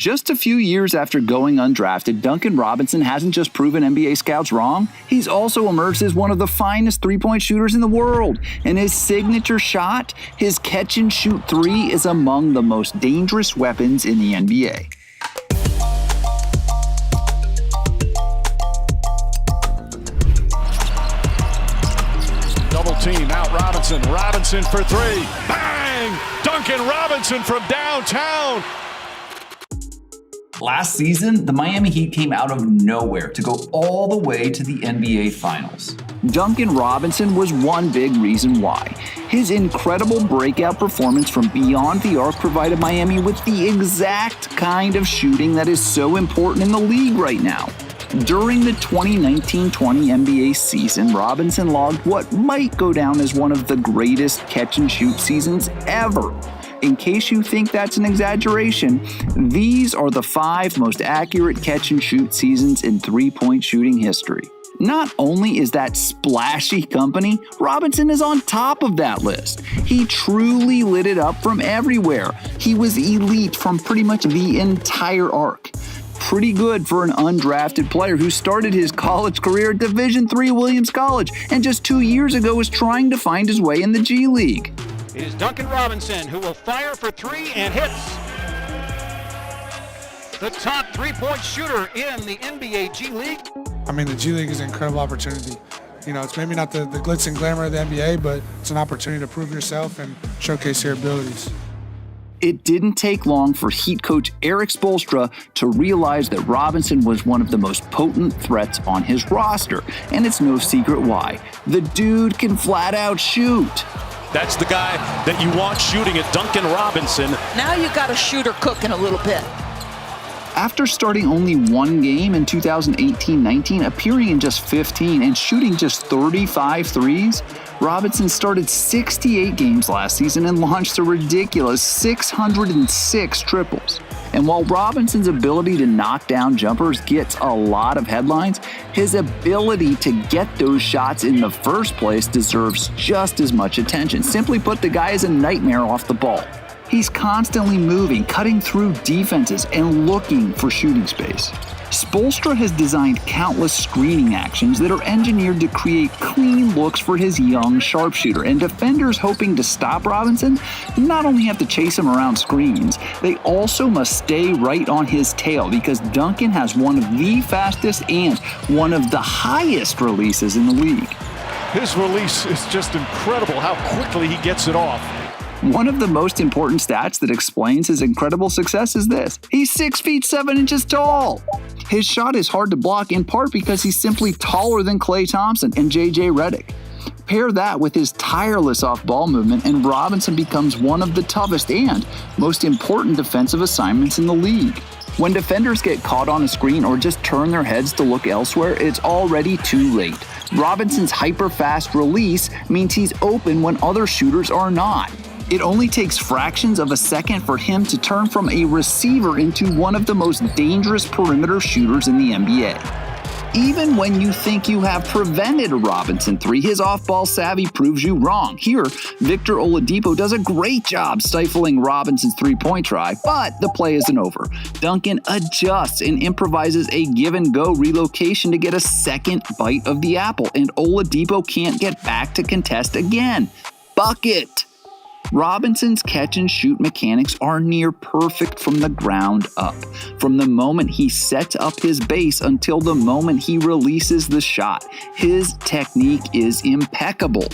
Just a few years after going undrafted, Duncan Robinson hasn't just proven NBA scouts wrong, he's also emerged as one of the finest three-point shooters in the world. And his signature shot, his catch-and-shoot three, is among the most dangerous weapons in the NBA. Double team, out Robinson. Robinson for three. Bang! Duncan Robinson from downtown. Last season, the Miami Heat came out of nowhere to go all the way to the NBA Finals. Duncan Robinson was one big reason why. His incredible breakout performance from beyond the arc provided Miami with the exact kind of shooting that is so important in the league right now. During the 2019-20 NBA season, Robinson logged what might go down as one of the greatest catch-and-shoot seasons ever. In case you think that's an exaggeration, these are the 5 most accurate catch-and-shoot seasons in three-point shooting history. Not only is that splashy company, Robinson is on top of that list. He truly lit it up from everywhere. He was elite from pretty much the entire arc. Pretty good for an undrafted player who started his college career at Division III Williams College and just 2 years ago was trying to find his way in the G League. It is Duncan Robinson who will fire for three and hits. The top three-point shooter in the NBA G League. I mean, the G League is an incredible opportunity. You know, it's maybe not the glitz and glamour of the NBA, but it's an opportunity to prove yourself and showcase your abilities. It didn't take long for Heat coach Erik Spoelstra to realize that Robinson was one of the most potent threats on his roster, and it's no secret why. The dude can flat out shoot. That's the guy that you want shooting at Duncan Robinson. Now you got a shooter cooking a little bit. After starting only one game in 2018-19, appearing in just 15, and shooting just 35 threes, Robinson started 68 games last season and launched a ridiculous 606 triples. And while Robinson's ability to knock down jumpers gets a lot of headlines, his ability to get those shots in the first place deserves just as much attention. Simply put, the guy is a nightmare off the ball. He's constantly moving, cutting through defenses, and looking for shooting space. Spoelstra has designed countless screening actions that are engineered to create clean looks for his young sharpshooter, and defenders hoping to stop Robinson not only have to chase him around screens, they also must stay right on his tail because Duncan has one of the fastest and one of the highest releases in the league. His release is just incredible how quickly he gets it off. One of the most important stats that explains his incredible success is this. He's 6 feet 7 inches tall. His shot is hard to block in part because he's simply taller than Klay Thompson and JJ Redick. Pair that with his tireless off-ball movement and Robinson becomes one of the toughest and most important defensive assignments in the league. When defenders get caught on a screen or just turn their heads to look elsewhere, it's already too late. Robinson's hyper-fast release means he's open when other shooters are not. It only takes fractions of a second for him to turn from a receiver into one of the most dangerous perimeter shooters in the NBA. Even when you think you have prevented a Robinson three, his off-ball savvy proves you wrong. Here, Victor Oladipo does a great job stifling Robinson's three-point try, but the play isn't over. Duncan adjusts and improvises a give-and-go relocation to get a second bite of the apple, and Oladipo can't get back to contest again. Bucket! Robinson's catch-and-shoot mechanics are near perfect from the ground up. From the moment he sets up his base until the moment he releases the shot, his technique is impeccable.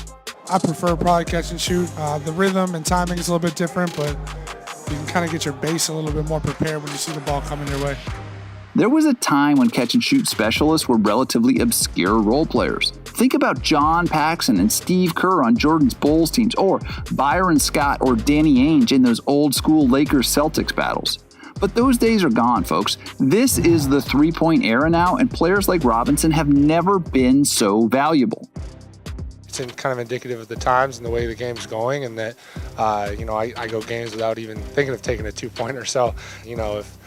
I prefer probably catch and shoot. The rhythm and timing is a little bit different, but you can kind of get your base a little bit more prepared when you see the ball coming your way. There was a time when catch-and-shoot specialists were relatively obscure role players. Think about John Paxson and Steve Kerr on Jordan's Bulls teams, or Byron Scott or Danny Ainge in those old-school Lakers-Celtics battles. But those days are gone, folks. This is the three-point era now, and players like Robinson have never been so valuable. It's kind of indicative of the times and the way the game's going, and that, I go games without even thinking of taking a two-pointer. So, if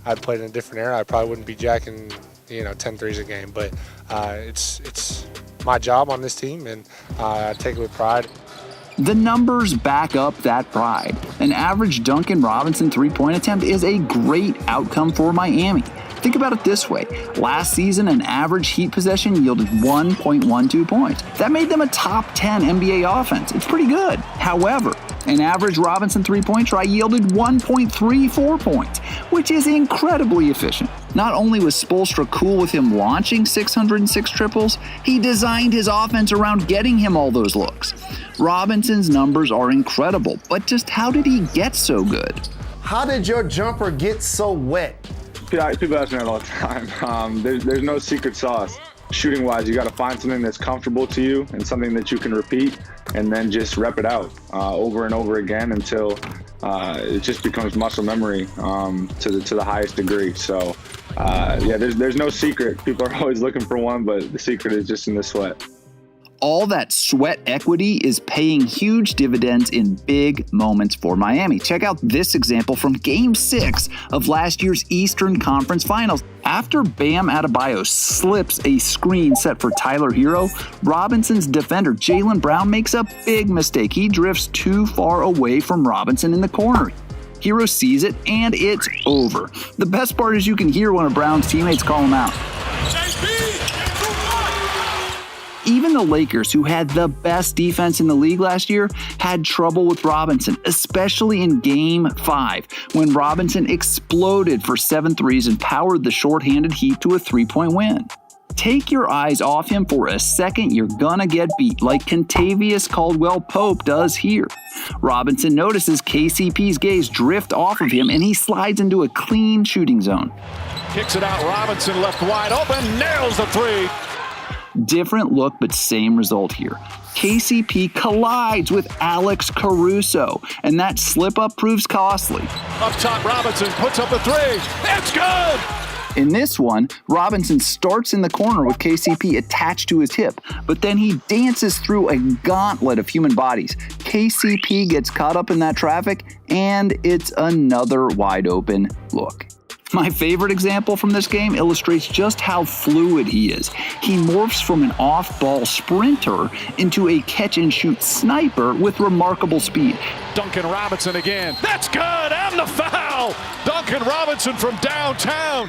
I'd played in a different era, I probably wouldn't be jacking, 10 threes a game. But it's my job on this team, and I take it with pride. The numbers back up that pride. An average Duncan Robinson three-point attempt is a great outcome for Miami. Think about it this way. Last season, an average Heat possession yielded 1.12 points. That made them a top 10 NBA offense. It's pretty good. However, an average Robinson three-point try yielded 1.34 points, which is incredibly efficient. Not only was Spoelstra cool with him launching 606 triples, he designed his offense around getting him all those looks. Robinson's numbers are incredible, but just how did he get so good? How did your jumper get so wet? People ask me that all the time. There's no secret sauce. Shooting-wise, you got to find something that's comfortable to you and something that you can repeat, and then just rep it out over and over again until it just becomes muscle memory to the highest degree. So, there's no secret. People are always looking for one, but the secret is just in the sweat. All that sweat equity is paying huge dividends in big moments for Miami. Check out this example from Game 6 of last year's Eastern Conference Finals. After Bam Adebayo slips a screen set for Tyler Hero, Robinson's defender Jaylen Brown makes a big mistake. He drifts too far away from Robinson in the corner. Hero sees it, and it's over. The best part is you can hear one of Brown's teammates call him out. Even the Lakers, who had the best defense in the league last year, had trouble with Robinson, especially in Game 5, when Robinson exploded for 7 threes and powered the shorthanded Heat to a 3-point win. Take your eyes off him for a second, you're gonna get beat, like Kentavious Caldwell-Pope does here. Robinson notices KCP's gaze drift off of him, and he slides into a clean shooting zone. Kicks it out, Robinson left wide open, nails the three. Different look, but same result here. KCP collides with Alex Caruso, and that slip-up proves costly. Up top, Robinson puts up a three. It's good! In this one, Robinson starts in the corner with KCP attached to his hip, but then he dances through a gauntlet of human bodies. KCP gets caught up in that traffic, and it's another wide-open look. My favorite example from this game illustrates just how fluid he is. He morphs from an off-ball sprinter into a catch-and-shoot sniper with remarkable speed. Duncan Robinson again. That's good, and the foul! Duncan Robinson from downtown.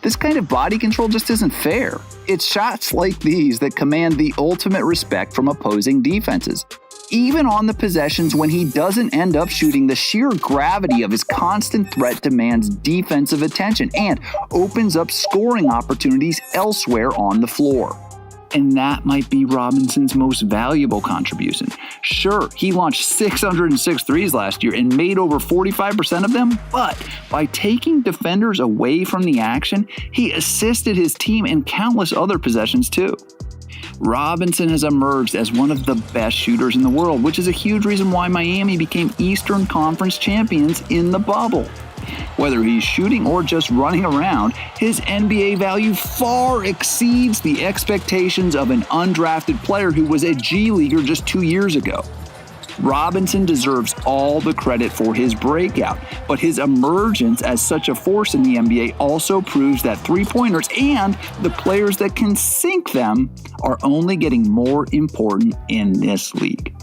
This kind of body control just isn't fair. It's shots like these that command the ultimate respect from opposing defenses. Even on the possessions when he doesn't end up shooting, the sheer gravity of his constant threat demands defensive attention and opens up scoring opportunities elsewhere on the floor. And that might be Robinson's most valuable contribution. Sure, he launched 606 threes last year and made over 45% of them, but by taking defenders away from the action, he assisted his team in countless other possessions too. Robinson has emerged as one of the best shooters in the world, which is a huge reason why Miami became Eastern Conference champions in the bubble. Whether he's shooting or just running around, his NBA value far exceeds the expectations of an undrafted player who was a G Leaguer just 2 years ago. Robinson deserves all the credit for his breakout, but his emergence as such a force in the NBA also proves that three-pointers and the players that can sink them are only getting more important in this league.